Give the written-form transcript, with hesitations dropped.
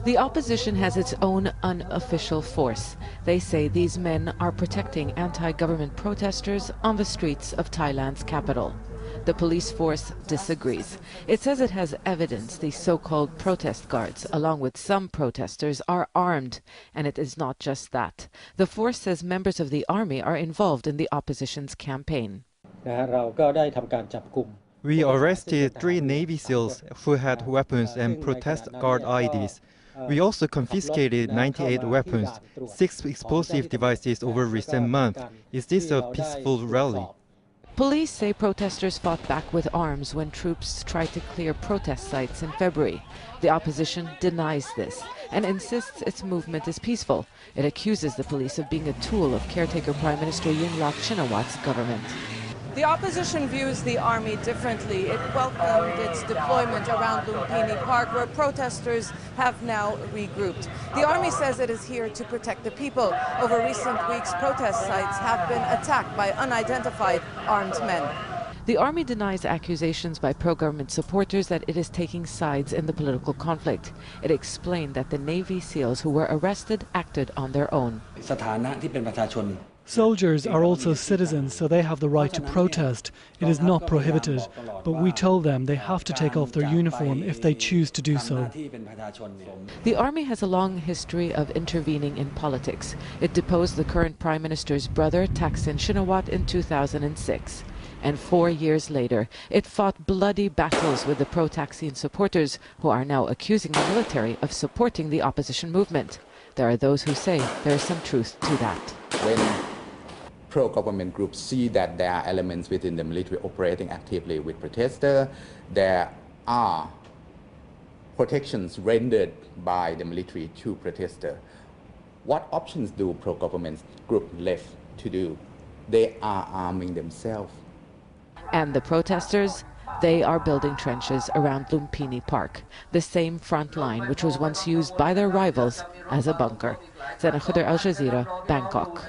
The opposition has its own unofficial force. They say these men are protecting anti-government protesters on the streets of Thailand's capital. The police force disagrees. It says it has evidence the so-called protest guards, along with some protesters, are armed. And it is not just that. The force says members of the army are involved in the opposition's campaign. We arrested 3 Navy SEALs who had weapons and protest guard IDs. We also confiscated 98 weapons, 6 explosive devices over recent months. Is this a peaceful rally? Police say protesters fought back with arms when troops tried to clear protest sites in February. The opposition denies this and insists its movement is peaceful. It accuses the police of being a tool of caretaker Prime Minister Yingluck Shinawat's government. The opposition views the army differently. It welcomed its deployment around Lumpini Park, where protesters have now regrouped. The army says it is here to protect the people. Over recent weeks, protest sites have been attacked by unidentified armed men. The army denies accusations by pro-government supporters that it is taking sides in the political conflict. It explained that the Navy SEALs who were arrested acted on their own. Soldiers are also citizens, so they have the right to protest. It is not prohibited, but we told them they have to take off their uniform if they choose to do so. The army has a long history of intervening in politics. It deposed the current Prime Minister's brother, Thaksin Shinawat, in 2006. And 4 years later, it fought bloody battles with the pro-Thaksin supporters, who are now accusing the military of supporting the opposition movement. There are those who say there is some truth to that. When pro-government groups see that there are elements within the military operating actively with protesters, there are protections rendered by the military to protesters. What options do pro-government groups left to do? They are arming themselves. And the protesters? They are building trenches around Lumpini Park, the same front line which was once used by their rivals as a bunker. Zena Khuder, Al Jazeera, Bangkok.